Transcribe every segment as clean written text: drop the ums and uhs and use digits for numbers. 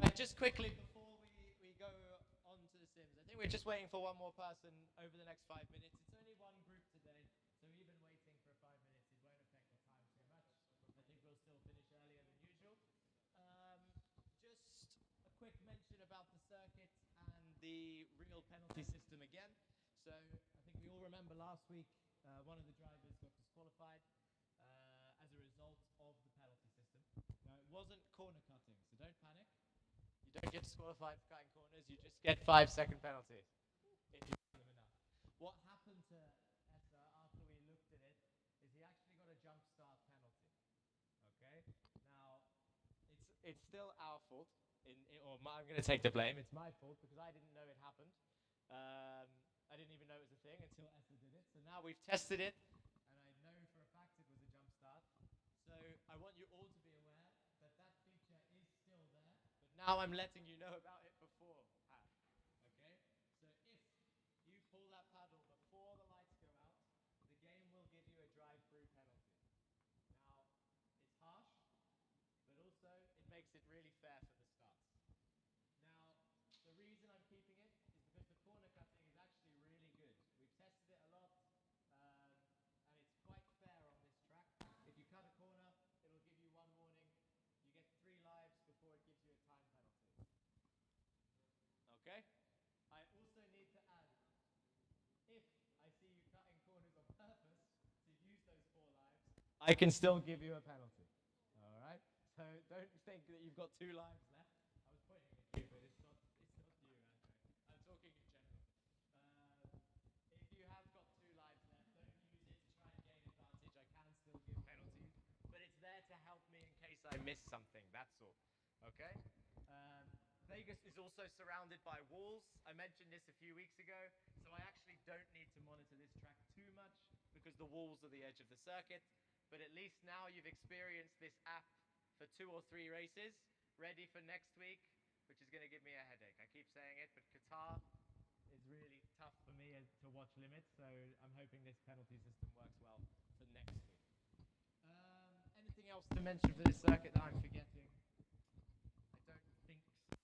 Right, just quickly before we go on to the Sims, I think we're just waiting for one more person over the next 5 minutes. It's only one group today, so even waiting for 5 minutes, it won't affect the time too much. I think we'll still finish earlier than usual. Just a quick mention about the circuit and the real penalty system again. So I think we all remember last week one of the drivers got disqualified as a result of the penalty system. Now, it wasn't corner cutting, so don't panic. You don't get disqualified for cutting corners, you just get 5-second penalties if you cut them enough. What happened to Essa after we looked at it is he actually got a jump start penalty. Okay? Now, it's still our fault, I'm going to take the blame. It's my fault because I didn't know it happened. I didn't even know it was a thing until Essa did it. So now we've tested it, and I know for a fact it was a jump start. So I want you all to be aware that that feature is still there, but now I'm letting you know about it beforehand. Okay? So if you pull that paddle before the lights go out, the game will give you a drive-through penalty. Now, it's harsh, but also it makes it really fair for the starts. Now, the reason I'm keeping it is because the corner cutting is actually really good. We've tested it a lot, and it's quite fair on this track. If you cut a corner, it'll give you one warning. You get 3 lives before it gives you a time penalty. Okay? I also need to add, if I see you cutting corners on purpose to use those 4 lives, I can still give you a penalty. All right? So don't think that you've got 2 lives left. I was pointing at you, but it's not you, Andre. I'm talking in general. If you have got 2 lives left, don't use it to try and gain advantage. I can still give penalties, but it's there to help me in case I miss something. That's all. Okay? Vegas is also surrounded by walls. I mentioned this a few weeks ago, so I actually don't need to monitor this track too much because the walls are the edge of the circuit. But at least now you've experienced this app for 2 or 3 races, ready for next week, which is going to give me a headache. I keep saying it, but Qatar is really tough for me to watch limits, so I'm hoping this penalty system works well for next week. Anything else to mention for this circuit that I'm forgetting? I don't think so.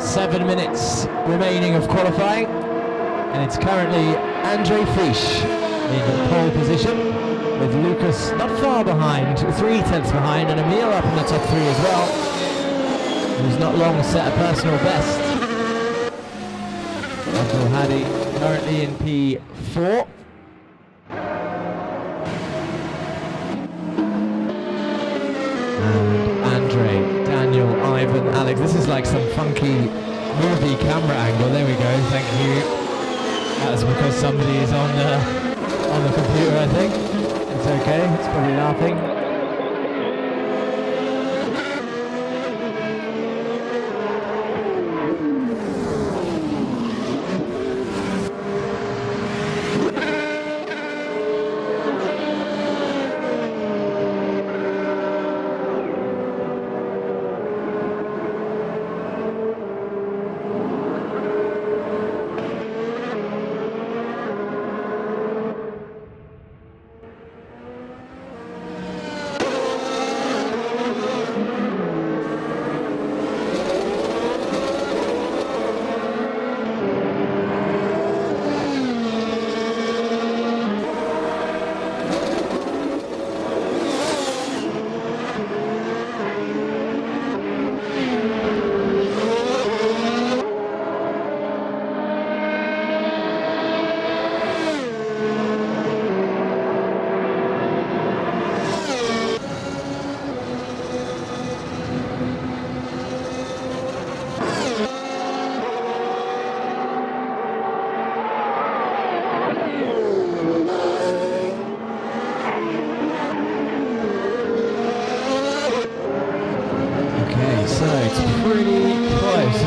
7 minutes remaining of qualifying, and it's currently Andre Fisch in pole position, with Lucas not far behind, 3/10 behind, and Emil up in the top 3 as well, who's not long set a personal best. Abdul Hadi currently in P4. Daniel, Ivan, Alex. This is like some funky movie camera angle. There we go. Thank you. That's because somebody is on the computer, I think. It's okay. It's probably laughing.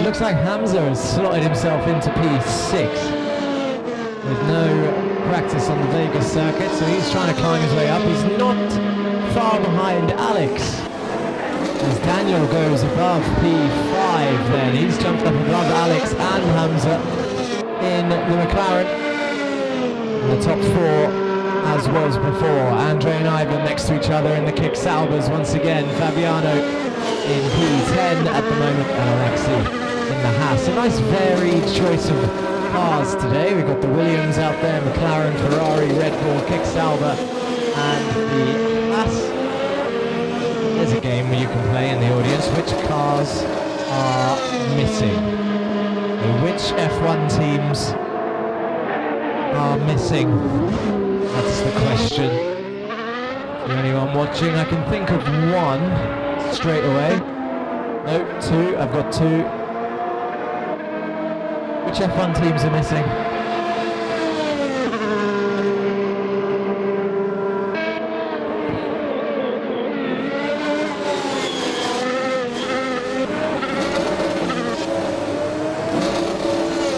Looks like Hamza has slotted himself into P6 with no practice on the Vegas circuit, so he's trying to climb his way up. He's not far behind Alex as Daniel goes above P5 then. He's jumped up above Alex and Hamza in the McLaren. In the top 4 as was before. Andre and Ivan next to each other in the kick Saubers once again. Fabiano in P10 at the moment, and Alexi in the Haas. A nice varied choice of cars today. We've got the Williams out there, McLaren, Ferrari, Red Bull, Kick Sauber, and the Haas. There's a game where you can play in the audience. Which cars are missing? Which F1 teams are missing? That's the question. For anyone watching, I can think of one straight away. No, 2. I've got 2. Which F1 teams are missing?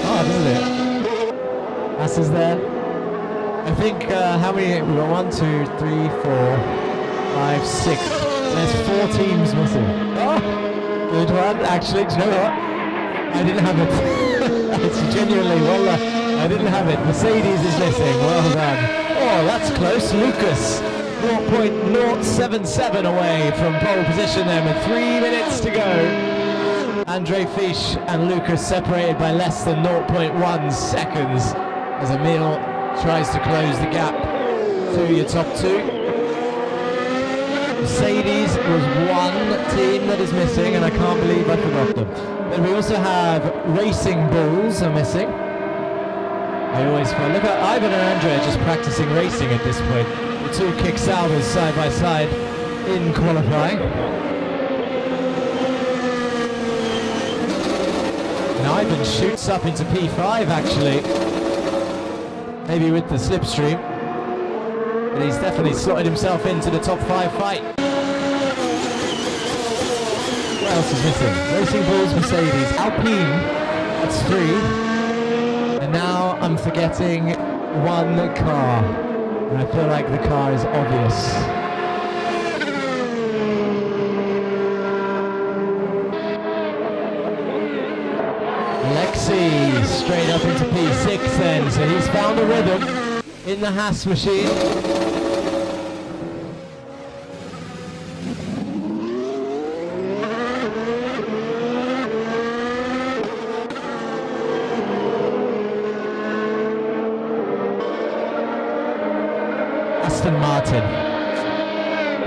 Oh, this is it. Haas is there. I think, how many? We've got 1, 2, 3, 4, 5, 6. There's 4 teams missing. Oh, good one. Actually, do you know what? I didn't have it. It's genuinely, well, I didn't have it. Mercedes is missing. Well done. Oh, that's close. Lucas, 0.077 away from pole position there with 3 minutes to go. Andre Fisch and Lucas separated by less than 0.1 seconds as Emil tries to close the gap to your top 2. Mercedes was one team that is missing, and I can't believe I forgot them. But we also have Racing Bulls are missing. I always find, look at Ivan and Andre just practicing racing at this point. The 2 kick Saubers side by side in qualifying. And Ivan shoots up into P5 actually. Maybe with the slipstream. But he's definitely slotted himself into the top 5 fight. What else is missing? Racing Bulls, Mercedes, Alpine, that's 3. And now I'm forgetting one car. And I feel like the car is obvious. Alexi straight up into P6 then, so he's found a rhythm in the Haas machine. Aston Martin.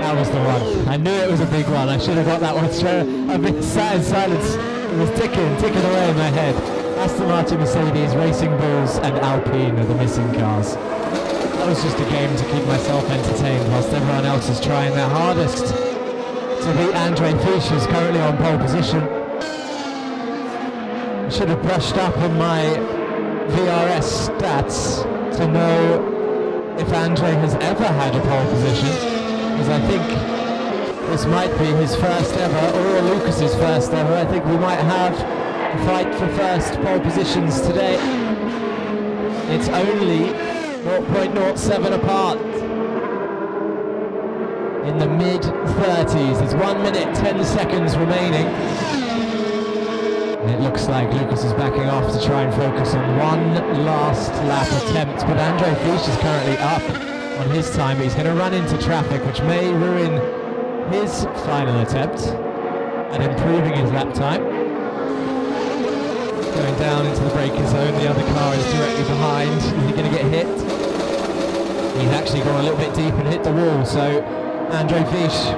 That was the one. I knew it was a big one. I should have got that one straight. I've been sat in silence. It was ticking away in my head. Aston Martin, Mercedes, Racing Bulls and Alpine are the missing cars. That was just a game to keep myself entertained whilst everyone else is trying their hardest to beat Andre Fisch, who's currently on pole position. I should have brushed up on my VRS stats to know if Andre has ever had a pole position, because I think this might be his first ever, or Lucas's first ever. I think we might have a fight for first pole positions today. It's only 0.07 apart in the mid-30s. It's 1 minute 10 seconds remaining. And it looks like Lucas is backing off to try and focus on one last lap attempt, but Andre Fisch is currently up on his time. He's going to run into traffic, which may ruin his final attempt at improving his lap time. Going down into the braking zone, the other car is directly behind. Is he going to get hit? He's actually gone a little bit deep and hit the wall, so Andre Fisch,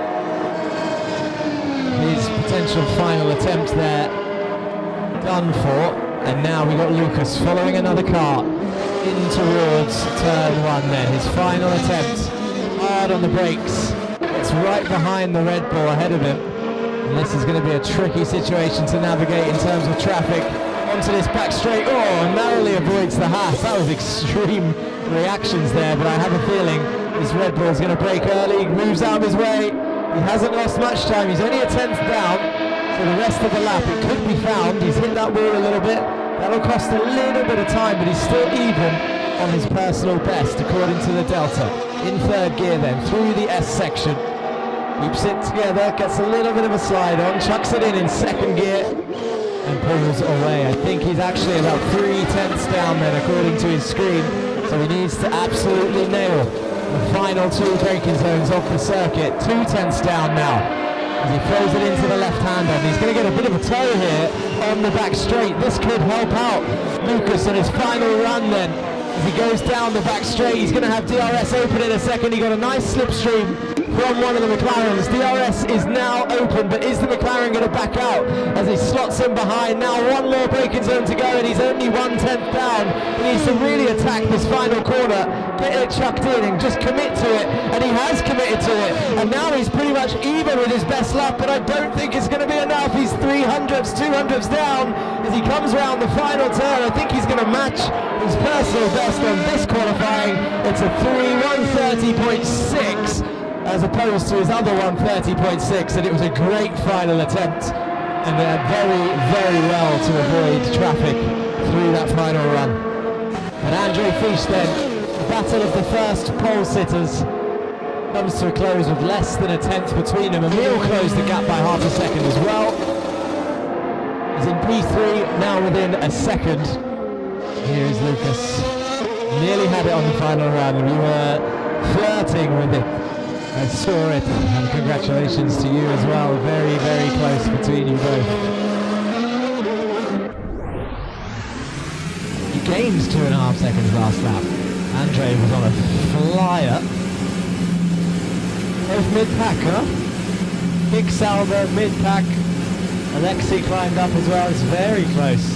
his potential final attempt there, done for. And now we got Lucas following another car in towards turn one then. His final attempt, hard on the brakes. It's right behind the Red Bull ahead of him. And this is going to be a tricky situation to navigate in terms of traffic. Onto this back straight, narrowly avoids the Haas. That was extreme reactions there, but I have a feeling this Red Bull is going to brake early. He moves out of his way. He hasn't lost much time. He's only a tenth down, so the rest of the lap it could be found. He's hit that wheel a little bit. That'll cost a little bit of time, but he's still even on his personal best according to the Delta. In third gear then, through the S section. Keeps it together, gets a little bit of a slide on, chucks it in second gear, and pulls away. I think he's actually about 3/10 down then according to his screen, so he needs to absolutely nail the final two braking zones of the circuit. 2/10 down now as he throws it into the left-hander, and he's going to get a bit of a tow here on the back straight. This could help out Lucas on his final run then. As he goes down the back straight, he's going to have DRS open in a second. He got a nice slipstream from one of the McLarens. DRS is now open, but is the McLaren going to back out as he slots in behind? Now one more braking zone to go, and he's only 1/10 down. He needs to really attack this final corner, get it chucked in and just commit to it, and he has committed to it. And now he's pretty much even with his best lap, but I don't think it's going to be enough. He's 300s, 200s down as he comes around the final turn. I think he's going to match his personal best on this qualifying. It's a 130.6 as opposed to his other 130.6, and it was a great final attempt, and very, very well to avoid traffic through that final run. And Andre Fisch then, the battle of the first pole sitters, comes to a close with less than a tenth between them. Emil closed the gap by half a second as well. He's in P3 now within a second. Here is Lucas. Nearly had it on the final run. We were flirting with it. I saw it, and congratulations to you as well. Very, very close between you both. He gained 2.5 seconds last lap. Andre was on a flyer. Both mid-pack, huh? Big Salva, mid-pack. Alexei climbed up as well. It's very close.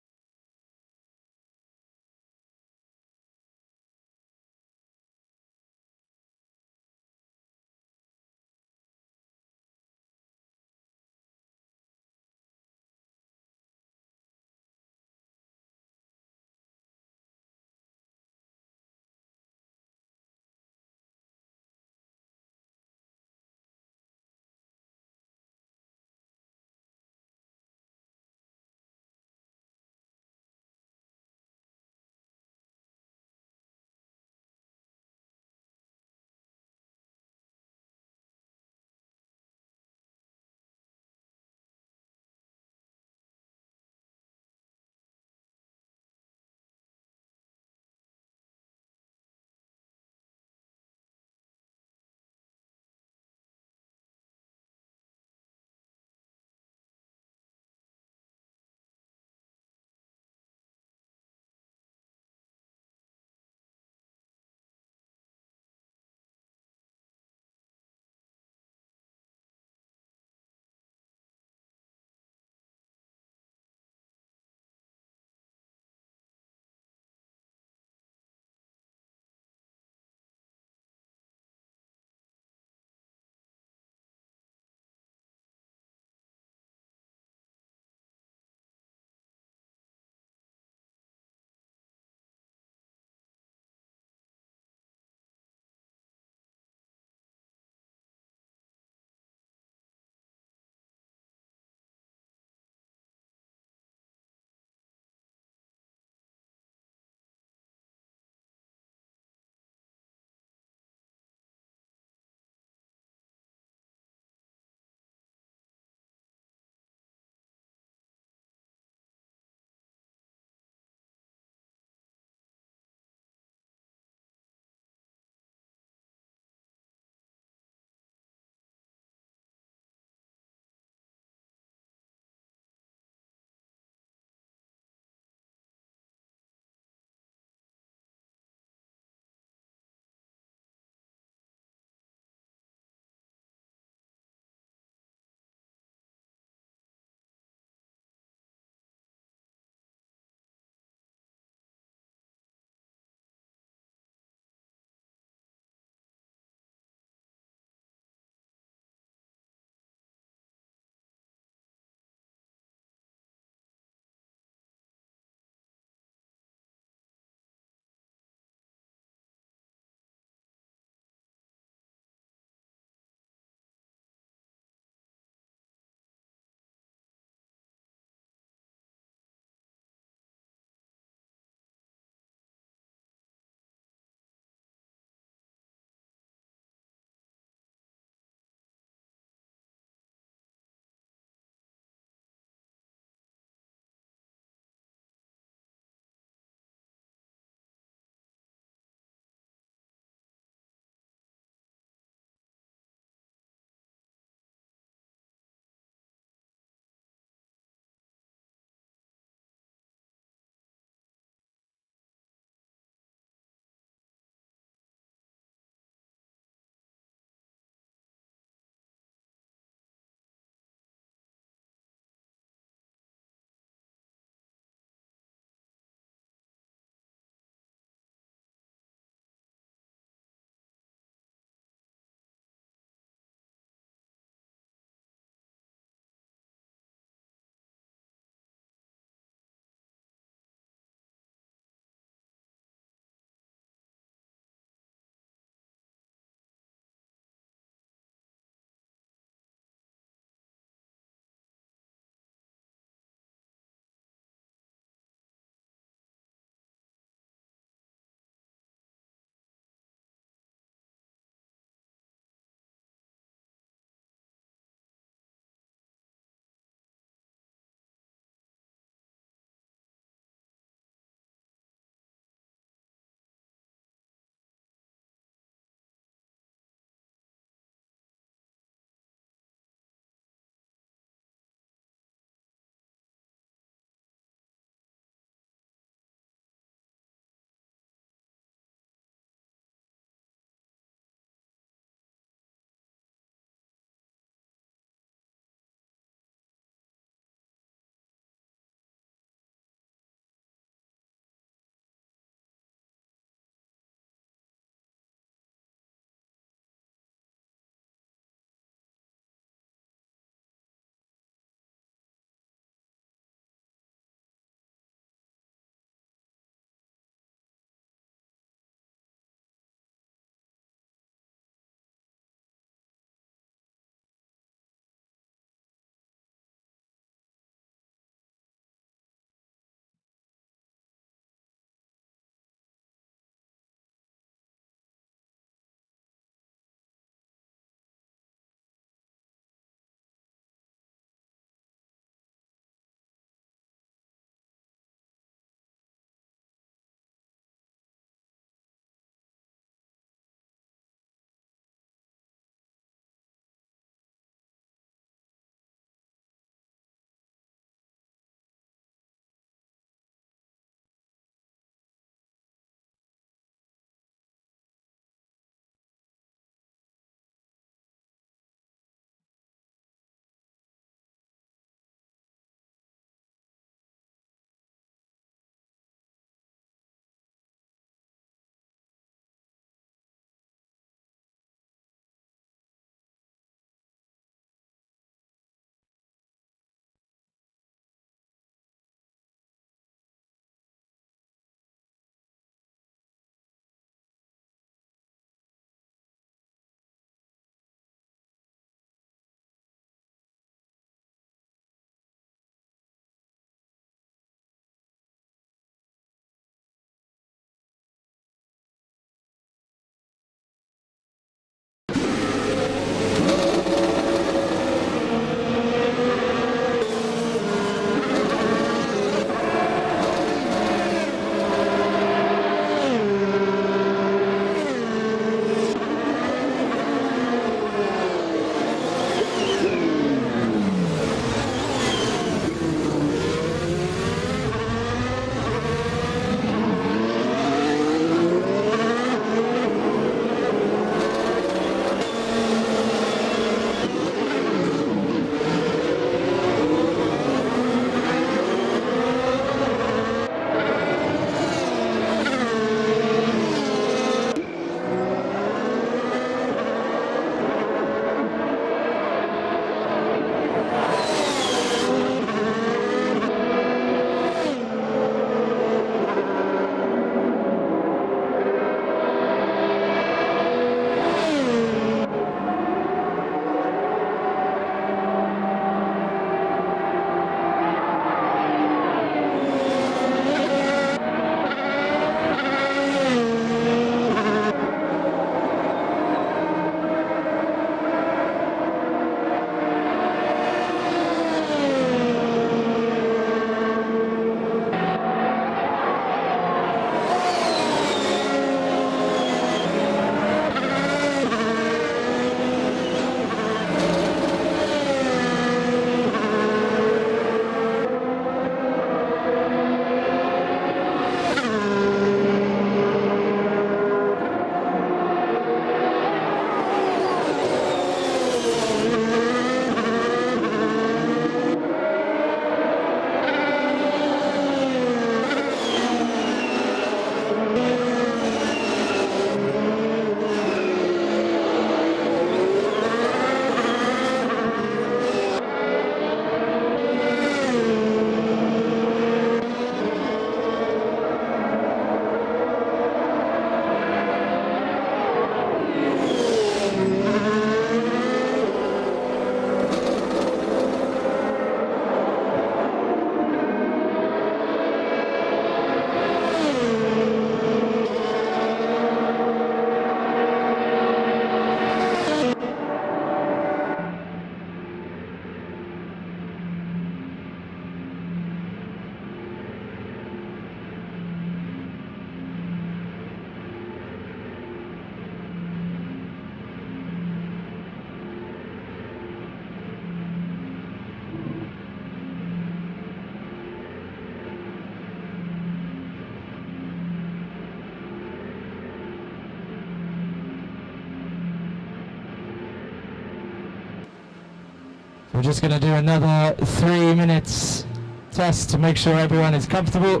We're just going to do another 3 minutes test to make sure everyone is comfortable.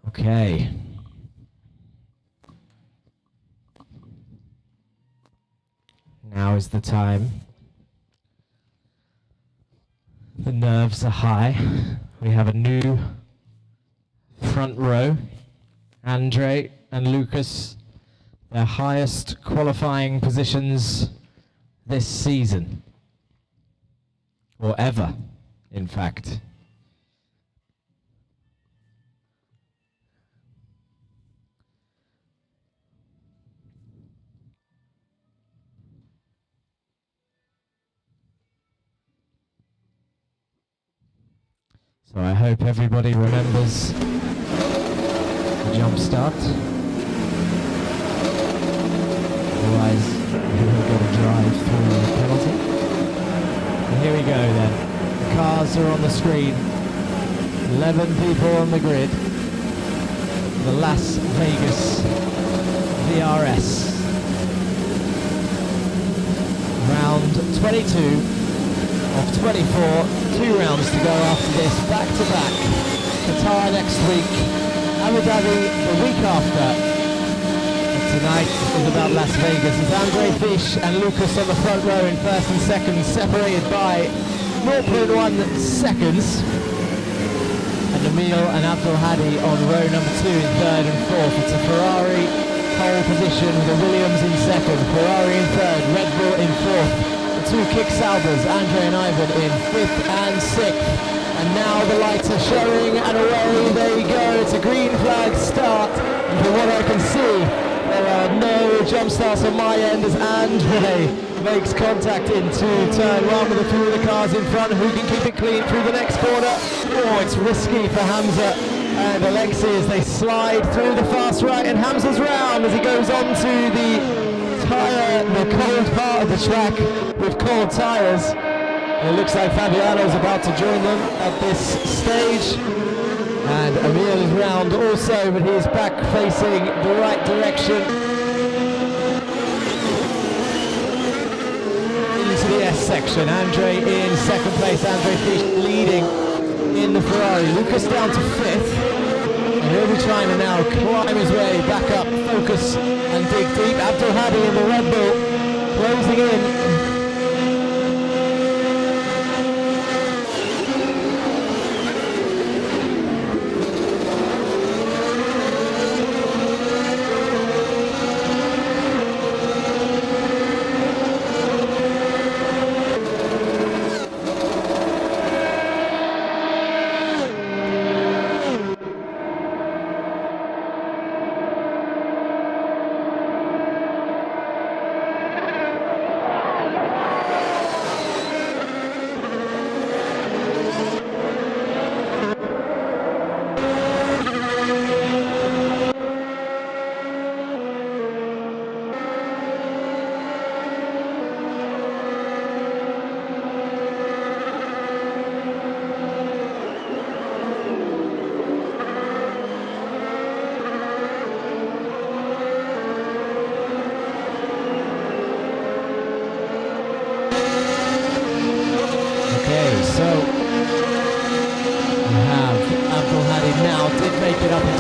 Okay. Now is the time. The nerves are high. We have a new front row. Andre and Lucas, their highest qualifying positions this season. Or ever, in fact. So I hope everybody remembers the jump start. Otherwise, we've got to drive through the penalty. And here we go then. The cars are on the screen. 11 people on the grid. The Las Vegas VRS. Round 22 of 24. 2 rounds to go after this. Back to back. Qatar next week. Abu Dhabi the week after. Tonight is about Las Vegas. It's Andre Fish and Lucas on the front row in first and second, separated by 0.1 seconds. And Emil and Abdul Hadi on row number 2 in third and fourth. It's a Ferrari pole position with a Williams in second, Ferrari in third, Red Bull in fourth. The 2 kick Saubers, Andre and Ivan in fifth and sixth. And now the lights are showing and away they go. It's a green flag start. And from what I can see, there are no jump starts on my end as Andre makes contact into turn 1 with a few of the cars in front. Who can keep it clean through the next corner? Oh, it's risky for Hamza and Alexi as they slide through the fast right, and Hamza's round as he goes on to the cold part of the track with cold tyres. It looks like Fabiano's about to join them at this stage. And Emil is round also, but he's back facing the right direction. Into the S section. Andre in second place. Andre Fish leading in the Ferrari. Lucas down to fifth. And he'll be trying to now climb his way back up, focus and dig deep. Abdul Hadi in the Red Bull closing in.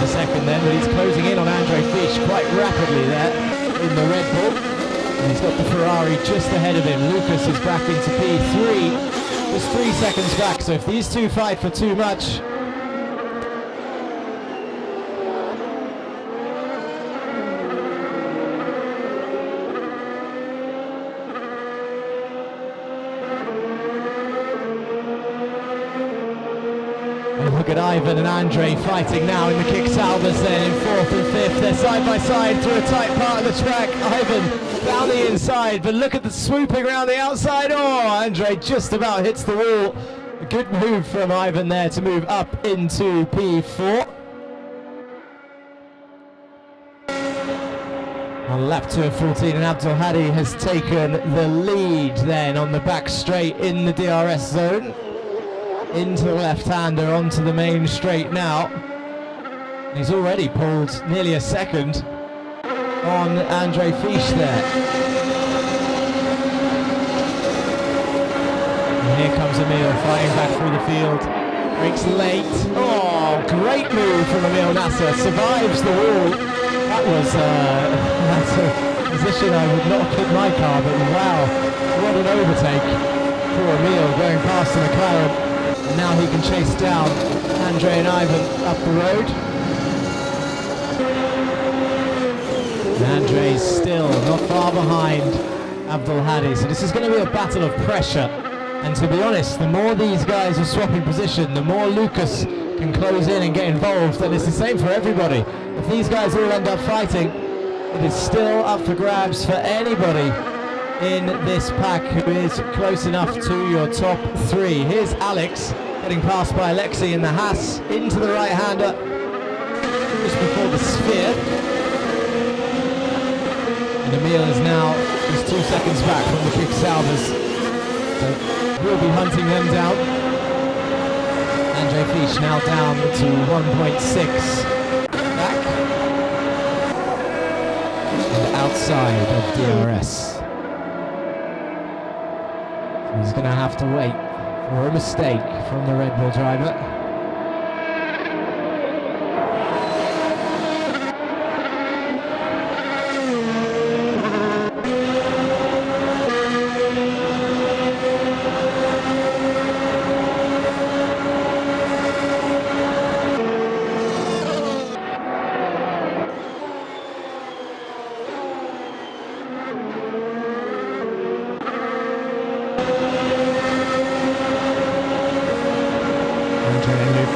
Second then, but he's closing in on Andre Fish quite rapidly there in the Red Bull. And he's got the Ferrari just ahead of him. Lucas is back into P3, just 3 seconds back. So if these two fight for too much, look at Ivan and Andre fighting now in the kick Salvas then in fourth and fifth. They're side by side through a tight part of the track. Ivan down the inside, but look at the swooping around the outside. Oh, Andre just about hits the wall. A good move from Ivan there to move up into P4. On lap 2 of 14, and Abdul Hadi has taken the lead then on the back straight in the DRS zone. Into the left-hander, onto the main straight now. He's already pulled nearly a second on Andre Fish there. And here comes Emil fighting back through the field. Breaks late. Oh, Wow, great move from Emil Nasser, survives the wall. That's a position I would not put my car, but wow, what an overtake for Emil going past the McLaren. And now he can chase down Andre and Ivan up the road. And Andre's still not far behind Abdul Hadi, so this is going to be a battle of pressure. And to be honest, the more these guys are swapping position, the more Lucas can close in and get involved, and it's the same for everybody. If these guys all end up fighting, it is still up for grabs for anybody in this pack who is close enough to your top three. Here's Alex getting passed by Alexei in the Haas into the right-hander just before the sphere. And Emil is now just 2 seconds back from the kick salvers. So we'll be hunting them down. Andre Fisch now down to 1.6 back. And outside of DRS. So he's going to have to wait for a mistake from the Red Bull driver.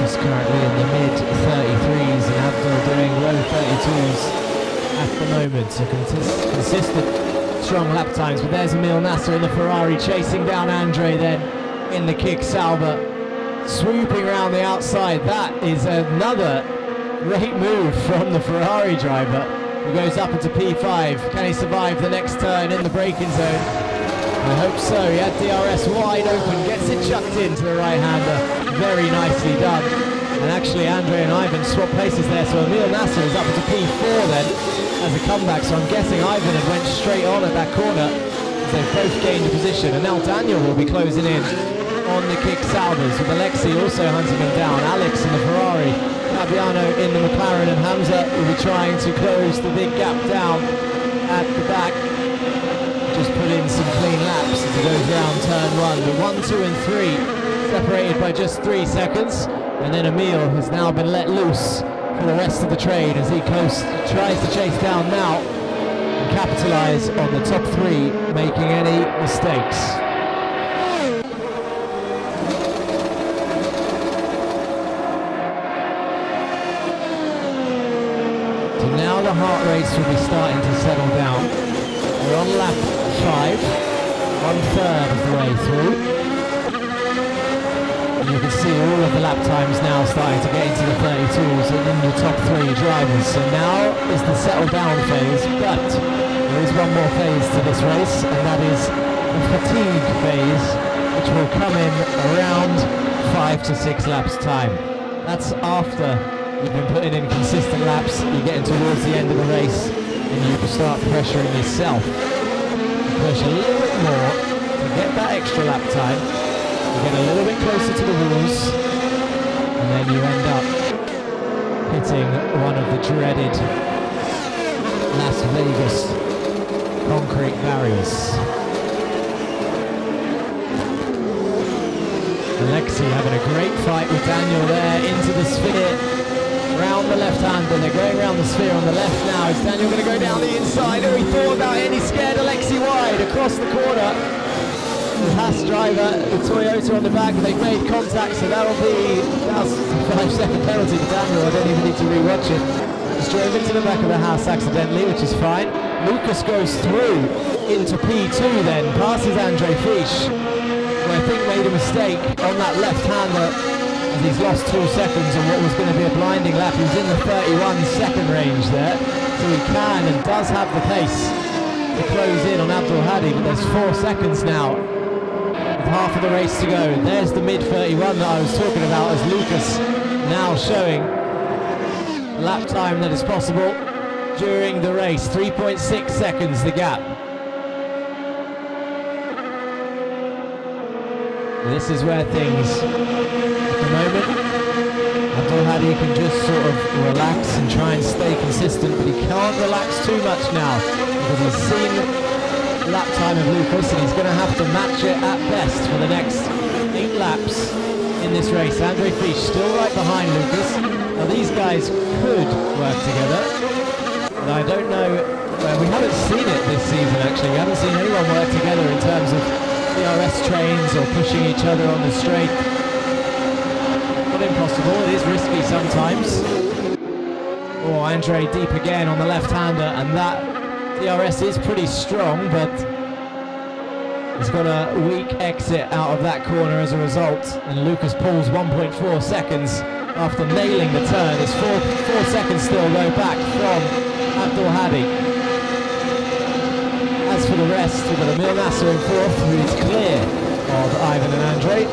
Currently in the mid 33s and Abdul doing low 32s at the moment, so consistent strong lap times. But there's Emil Nasser in the Ferrari chasing down Andre then in the kick Sauber, swooping around the outside. That is another great move from the Ferrari driver, who goes up into P5. Can he survive the next turn in the braking zone? I hope so. He had DRS wide open, gets it chucked into the right-hander. Very nicely done. And actually Andre and Ivan swap places there, so Emil Nasser is up into P4 then as a comeback. So I'm guessing Ivan had went straight on at that corner as they've both gained a position. And now Daniel will be closing in on the kick Salvers, with Alexei also hunting him down. Alex in the Ferrari, Fabiano in the McLaren, and Hamza will be trying to close the big gap down at the back. Just put in some clean laps as he goes round turn one. The 1, 2 and 3 separated by just 3 seconds. And then Emil has now been let loose for the rest of the trade as he tries to chase down now and capitalise on the top 3 making any mistakes. So now the heart race will be starting to settle down. We're on lap 5, 1/3 of the way through. And you can see all of the lap times now starting to get into the 32s and in the top 3 drivers. So now is the settle down phase, but there is one more phase to this race, and that is the fatigue phase, which will come in around 5 to 6 laps time. That's after you've been putting in consistent laps, you're getting towards the end of the race, and you can start pressuring yourself. Push a little bit more to get that extra lap time. You get a little bit closer to the rules, and then you end up hitting one of the dreaded Las Vegas concrete barriers. Alexei having a great fight with Daniel there into the sphere. Round the left-hander, they're going around the sphere on the left now. Is Daniel going to go down the inside? Oh, he thought about it and he scared Alexei wide across the corner. The Haas driver, the Toyota on the back, they've made contact, so that'll be a 5-second penalty for Daniel. I don't even need to rewatch it. Just drove into the back of the Haas accidentally, which is fine. Lucas goes through into P2 then, passes Andre Fisch, who I think made a mistake on that left-hander, as he's lost 2 seconds on what was going to be a blinding lap. He was in the 31-second range there, so he can and does have the pace to close in on Abdul Hadi, but there's 4 seconds now with half of the race to go. There's the mid-31 that I was talking about, as Lucas now showing the lap time that is possible during the race. 3.6 seconds the gap. This is where things, at the moment, Abdul Abdul Hadi can just sort of relax and try and stay consistent, but he can't relax too much now because he's seen lap time of Lucas and he's going to have to match it at best for the next 8 laps in this race. Andre Fisch still right behind Lucas. Now these guys could work together, but I don't know. Well, we haven't seen it this season actually. We haven't seen anyone work together in terms of VRS trains or pushing each other on the straight. Not impossible, it is risky sometimes. Oh, Andre deep again on the left-hander, and that DRS is pretty strong, but he's got a weak exit out of that corner as a result, and Lucas pulls 1.4 seconds after nailing the turn. It's 4 seconds still though back from Abdul Hadi. As for the rest, we've got Emil Nasser in 4th, who is clear of Ivan and Andre.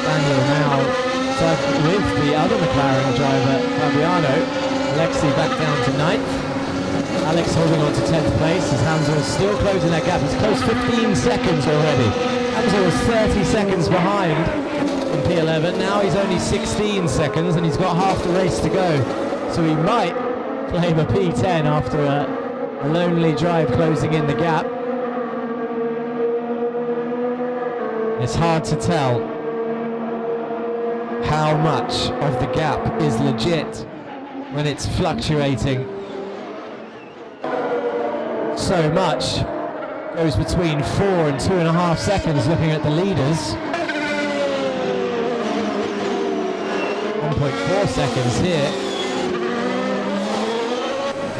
Daniel now side with the other McLaren driver, Fabiano. Alexi back down to 9th. Alex holding on to 10th place as Hamza is still closing that gap. He's closed 15 seconds already. Hamza was 30 seconds behind in P11. Now he's only 16 seconds and he's got half the race to go. So he might claim a P10 after a lonely drive closing in the gap. It's hard to tell how much of the gap is legit when it's fluctuating so much. Goes between 4 and 2.5 seconds looking at the leaders. 1.4 seconds here.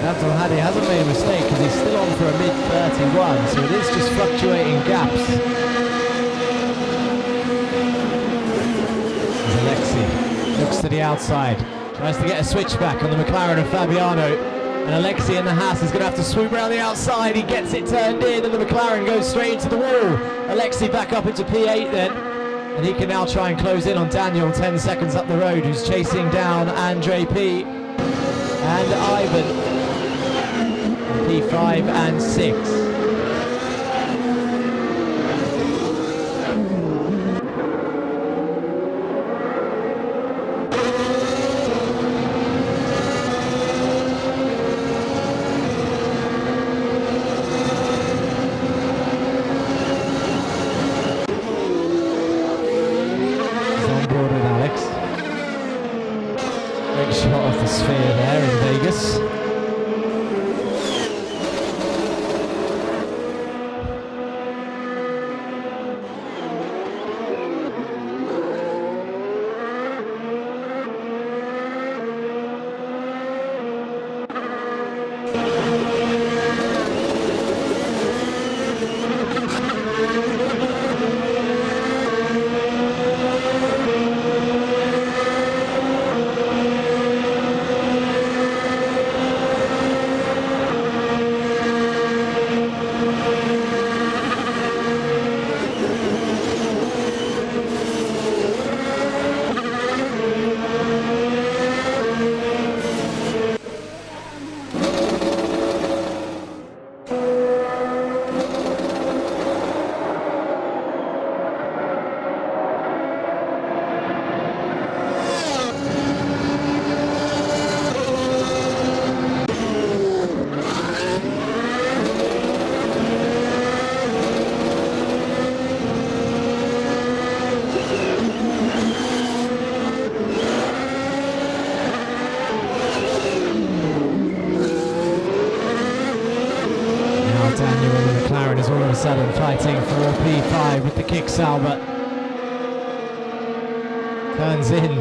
Abdul Hadi hasn't made a mistake because he's still on for a mid-31, so it is just fluctuating gaps. As Alexi looks to the outside, tries to get a switchback on the McLaren of Fabiano, and Alexi in the Haas is going to have to swoop around the outside. He gets it turned in and the McLaren goes straight into the wall. Alexi back up into P8 then, and he can now try and close in on Daniel 10 seconds up the road, who's chasing down Andre P and Ivan. P5 and 6. He's on board with Alex. Great shot of the sphere there in Vegas. All of a sudden fighting for a P5 with the kick-sal, but turns in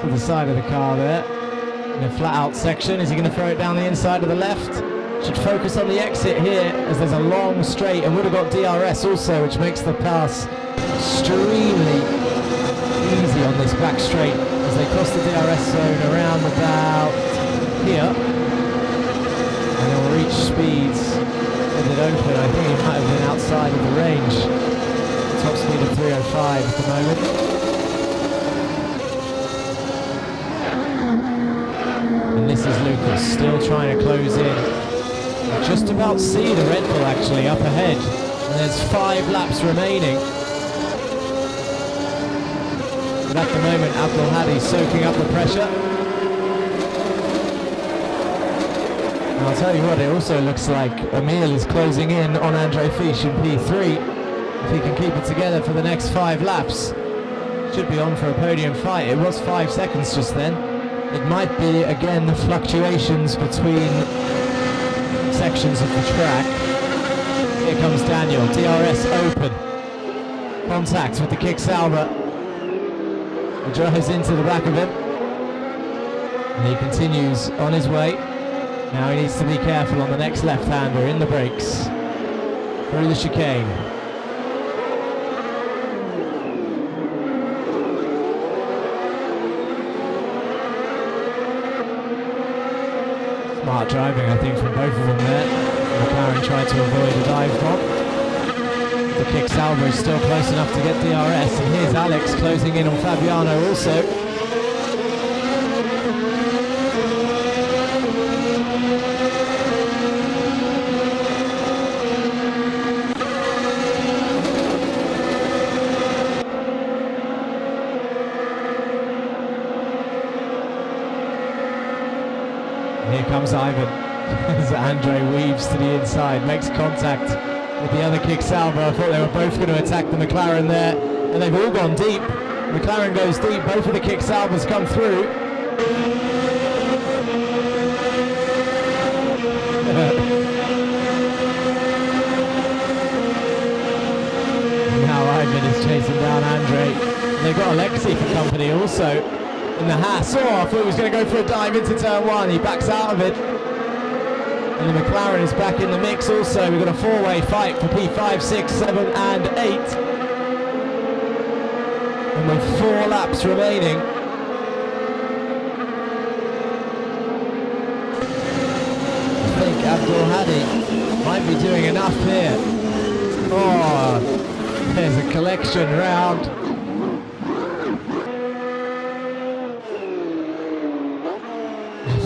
to the side of the car there in a flat-out section. Is he going to throw it down the inside of the left? Should focus on the exit here as there's a long straight and would have got DRS also, which makes the pass extremely easy on this back straight as they cross the DRS zone around about here, and they'll reach speeds with it open. I think he might have been outside of the range. Top speed of 305 at the moment. And this is Lucas still trying to close in. Just about see the Red Bull actually up ahead, and there's 5 laps remaining. But at the moment, Abdul Hadi's soaking up the pressure. And I'll tell you what, it also looks like Emil is closing in on Andre Fisch in P3. If he can keep it together for the next 5 laps, should be on for a podium fight. It was 5 seconds just then. It might be, again, the fluctuations between sections of the track. Here comes Daniel, DRS open. Contact with the kick salver. He drives into the back of him. And he continues on his way. Now he needs to be careful on the next left-hander in the brakes. Through the chicane. Smart driving, I think, from both of them there. McLaren tried to avoid a dive bomb. The kick salver is still close enough to get DRS, and here's Alex closing in on Fabiano also. Here comes Ivan as Andre weaves to the inside, makes contact with the other kick salver. I thought they were both going to attack the McLaren there, and they've all gone deep. McLaren goes deep, both of the kick salvers come through. Now Ivan is chasing down Andre. They've got Alexei for company also. In the Haas. Oh, I thought he was going to go for a dive into turn 1. He backs out of it. And the McLaren is back in the mix also. We've got a 4-way fight for P5, 6, 7 and 8. And with 4 laps remaining. I think Abdul Hadi might be doing enough here. Oh, there's a collection round.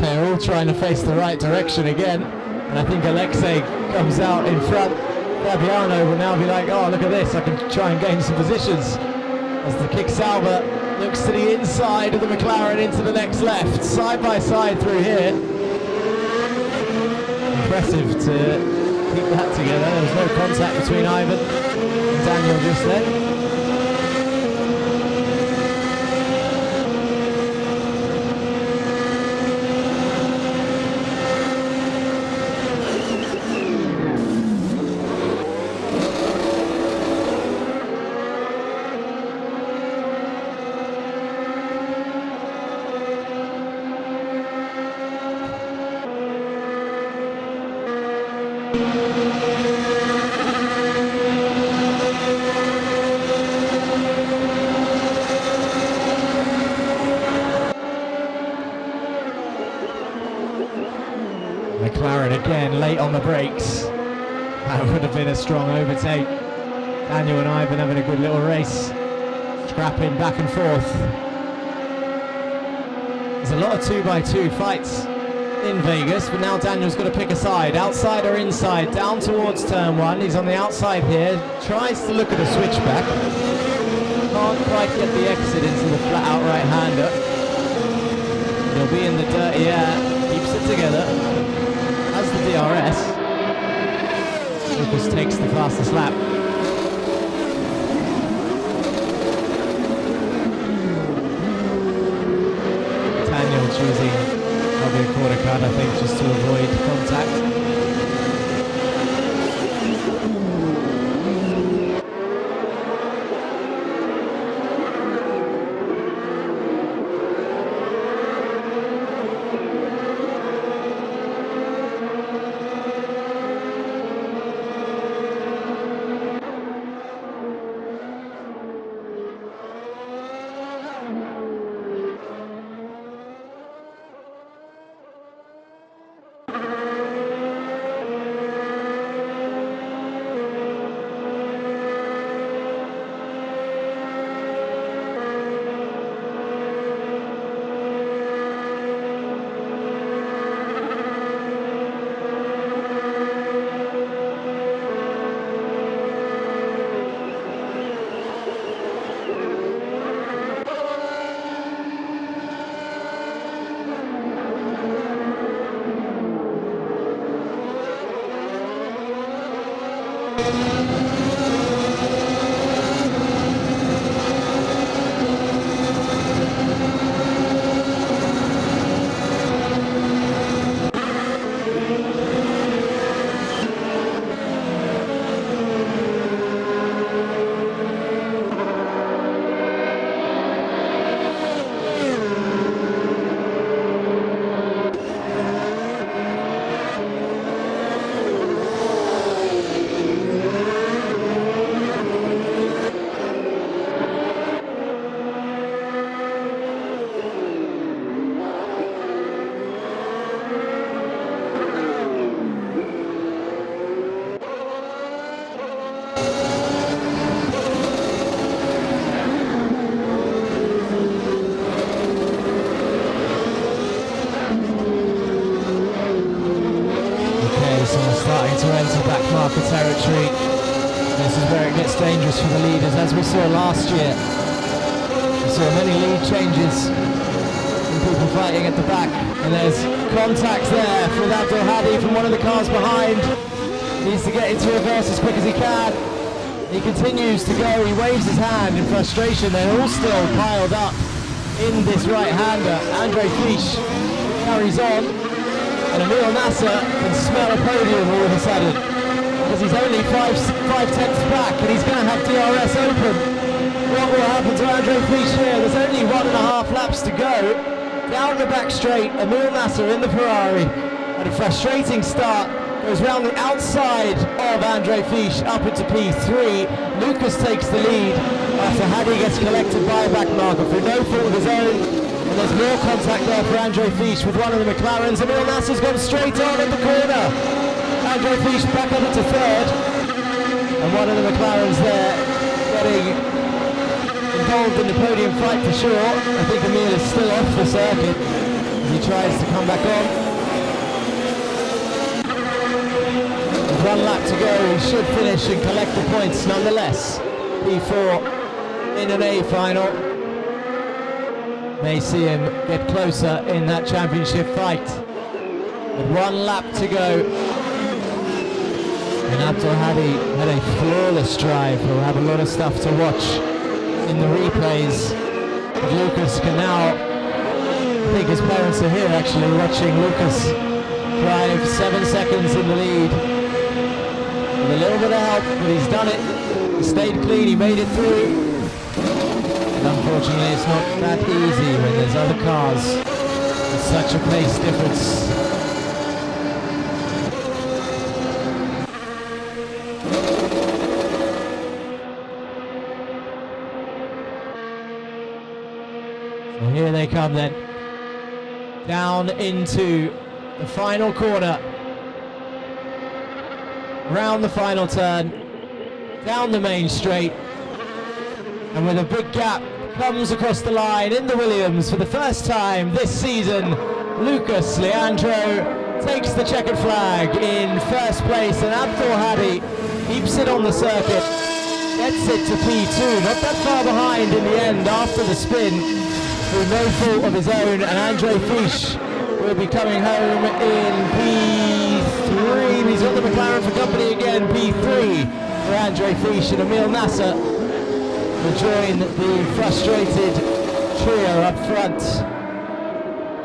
They're all trying to face the right direction again, and I think Alexei comes out in front. Fabiano will now be like, oh, look at this, I can try and gain some positions. As the kick salver looks to the inside of the McLaren into the next left, side by side through here. Impressive to keep that together. There was no contact between Ivan and Daniel just then. McLaren again late on the brakes. That would have been a strong overtake. Daniel and Ivan having a good little race, scrapping back and forth. There's a lot of 2x2 fights in Vegas, but now Daniel's got to pick a side, outside or inside, down towards turn 1. He's on the outside here, tries to look at a switchback, can't quite get the exit into the flat out right-hander. He'll be in the dirty air, keeps it together, has the DRS. Lucas takes the fastest lap. Daniel choosing probably a quarter cut, I think, just to avoid contact. Territory. This is where it gets dangerous for the leaders, as we saw last year. We saw many lead changes and people fighting at the back, and there's contact there with Abdul Hadi from one of the cars behind. Needs to get into reverse as quick as he can. He continues to go, he waves his hand in frustration. They're all still piled up in this right-hander. Andre Fisch carries on, and Emil Nasser can smell a podium all of a sudden, because he's only five tenths back, and he's going to have DRS open. What will happen to Andre Fisch here? There's only 1.5 laps to go. Down the back straight, Emil Nasser in the Ferrari, and a frustrating start. Goes round the outside of Andre Fisch up into P3. Lucas takes the lead after Hadi gets collected by a back marker through no fault of his own. And there's more contact there for Andre Fisch with one of the McLarens. Emil Nasser's gone straight on at the corner. Andre Fisch back up into third, and one of the McLarens there getting involved in the podium fight for sure. I think Emil is still off the circuit as he tries to come back on. With 1 lap to go, he should finish and collect the points nonetheless. P4 in an A final. May see him get closer in that championship fight. With 1 lap to go. And Abdul Hadi had a flawless drive. We'll have a lot of stuff to watch in the replays. But Lucas can now, I think his parents are here actually, watching Lucas drive 7 seconds in the lead. With a little bit of help, but he's done it. He stayed clean, he made it through. And unfortunately it's not that easy when there's other cars with such a pace difference. Here they come then, down into the final corner, round the final turn, down the main straight, and with a big gap comes across the line in the Williams for the first time this season. Lucas Leandro takes the checkered flag in first place, and Abdul Hadi keeps it on the circuit, gets it to P2, not that far behind in the end after the spin. Through no fault of his own, and Andre Fisch will be coming home in P3. He's got the McLaren for company again, P3 for Andre Fisch, and Emil Nasser will join the frustrated trio up front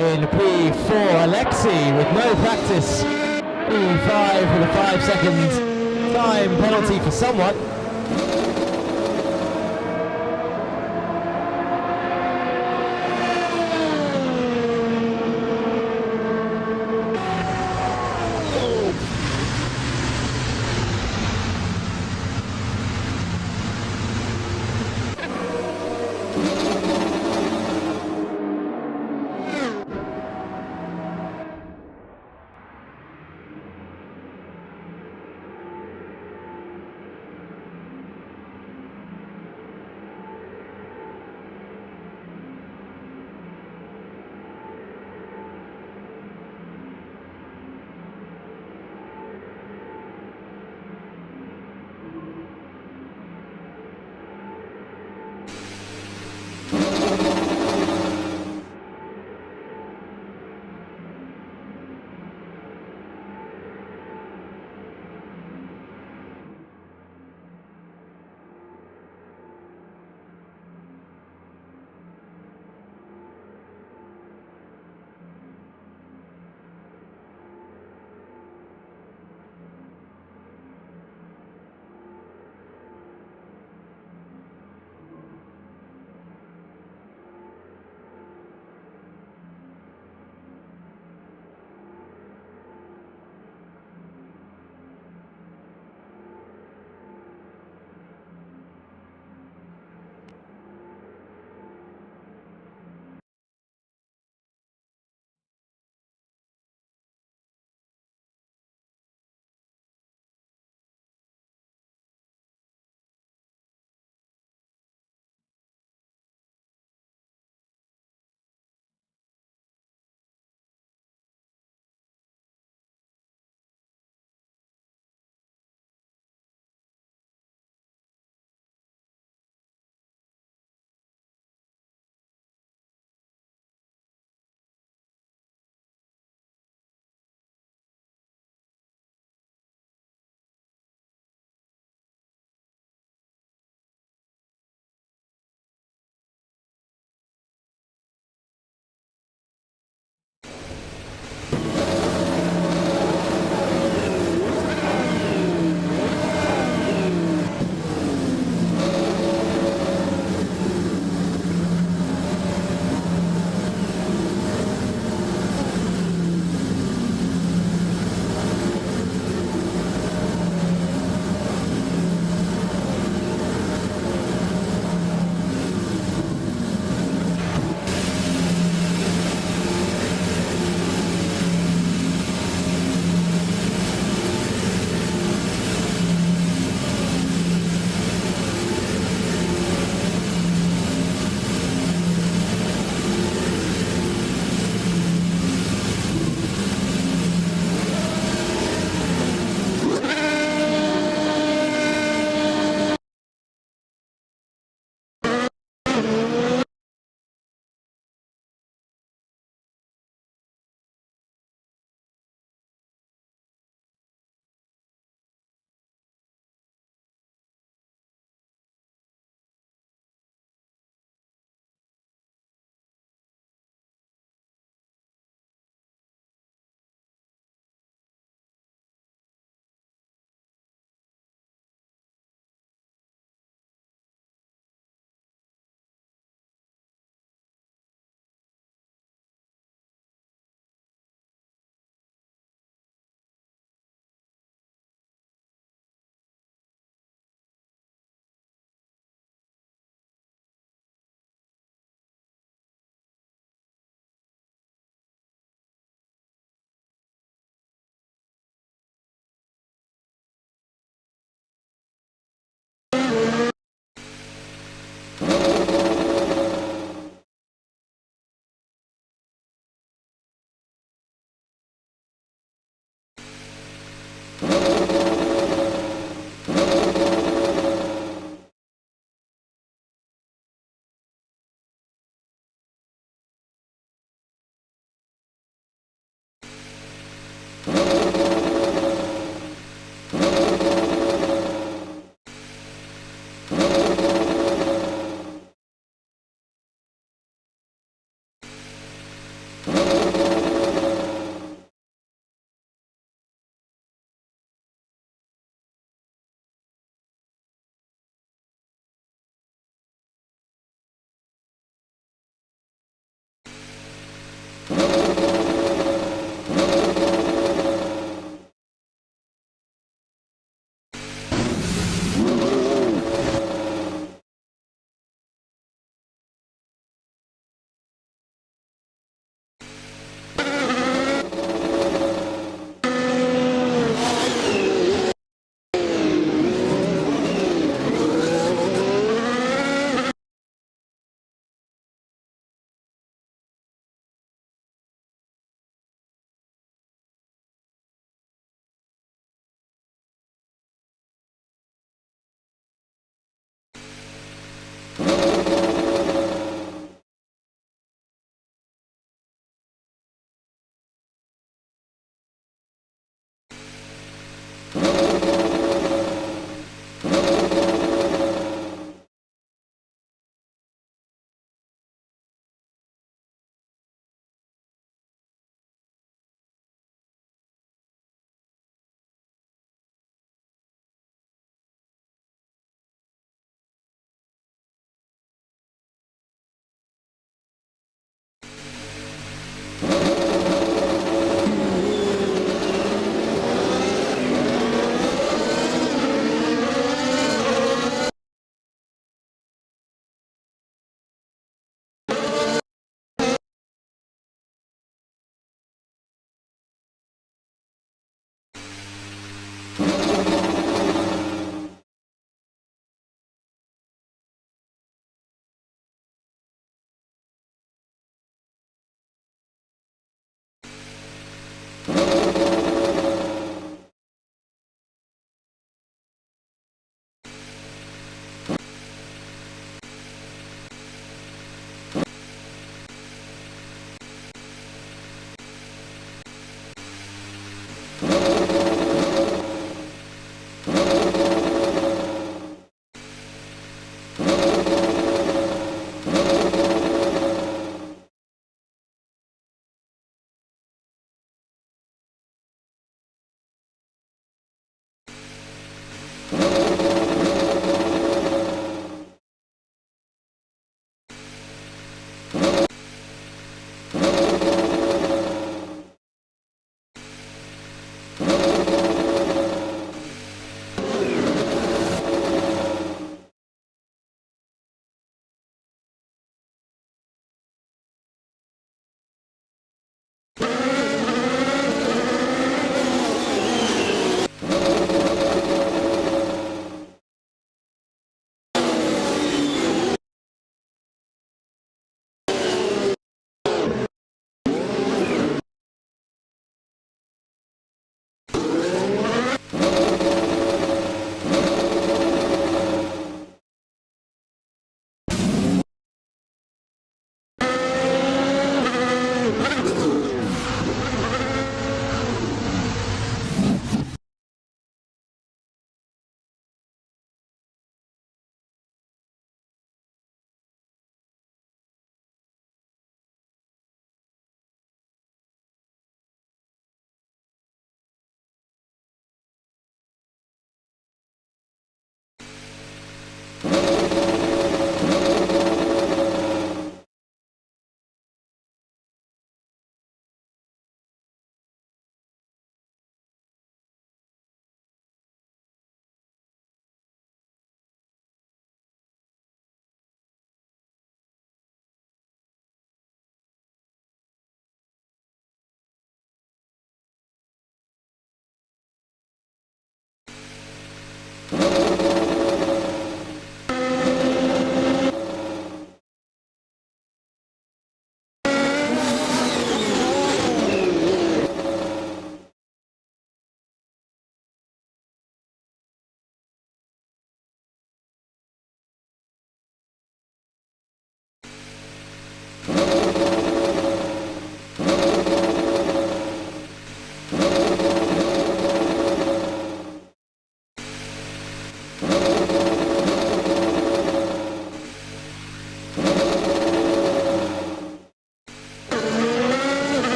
in P4. Alexei with no practice, P5 with a 5-second time penalty for someone.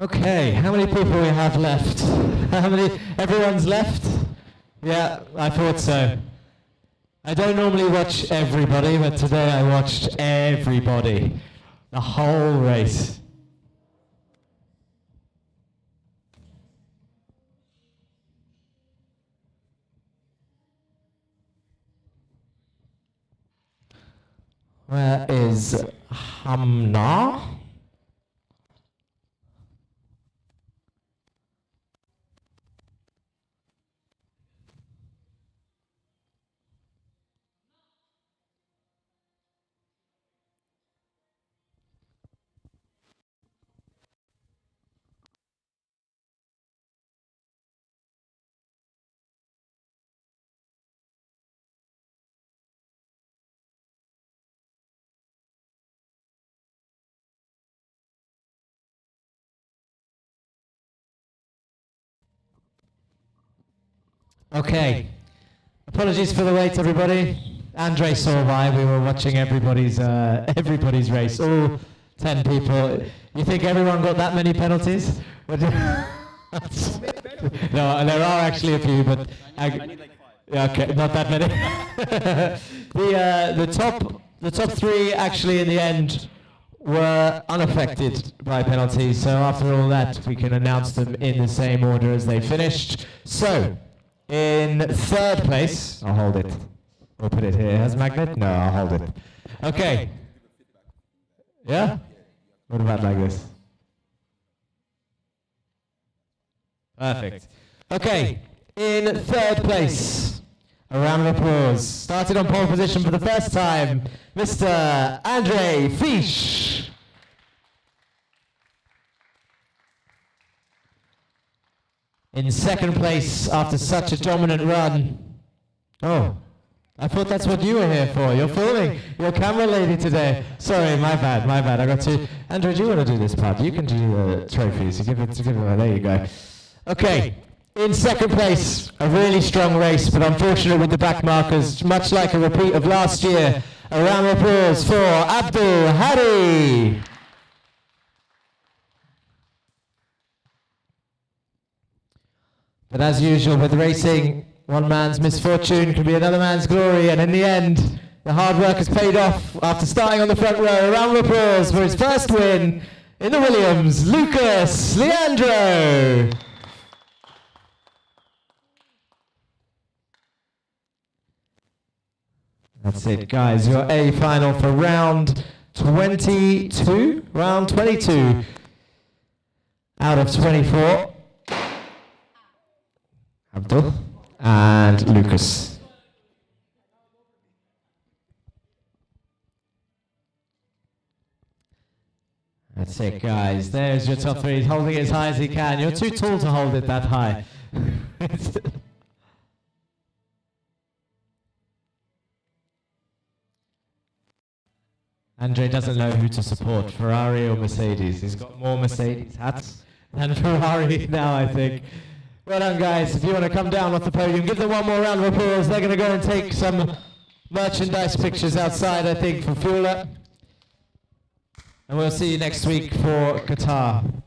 Okay, how many people we have left? How many? Everyone's left? Yeah, I thought so. I don't normally watch everybody, but today I watched everybody. The whole race. Where is Hamna? Okay. Apologies for the wait, everybody. Andre saw why. We were watching everybody's race. All 10 people. You think everyone got that many penalties? No, there are actually a few, but I need like 5. Okay, not that many. the top 3 actually in the end were unaffected by penalties. So after all that, we can announce them in the same order as they finished. So. In 3rd place, I'll hold it. We'll put it here. Has a magnet? No, I'll hold it. Okay. Yeah? What about like this? Perfect. Okay. In 3rd place, a round of applause. Started on pole position for the first time, Mr. Andre Fisch. In 2nd place, after such a dominant run. Oh, I thought that's what you were here for. You're filming. You're a camera lady today. Sorry, my bad. I got to. Andrew, do you want to do this part? You can do the trophies. Give it. There you go. Okay. In 2nd place, a really strong race, but unfortunate with the back markers, much like a repeat of last year. A round of applause for Abdul Hadi. But as usual with racing, one man's misfortune can be another man's glory, and in the end, the hard work has paid off after starting on the front row. A round of applause for his first win in the Williams, Lucas Leandro. That's it, guys. Your A final for round 22. Round 22 out of 24. Abdul and Lucas. That's it, guys. There's your top 3. He's holding it as high as he can. You're too tall to hold it that high. Andre doesn't know who to support, Ferrari or Mercedes. He's got more Mercedes hats than Ferrari now, I think. Well done, guys. If you want to come down off the podium, give them one more round of applause. They're going to go and take some merchandise pictures outside, I think, for Fueler. And we'll see you next week for Qatar.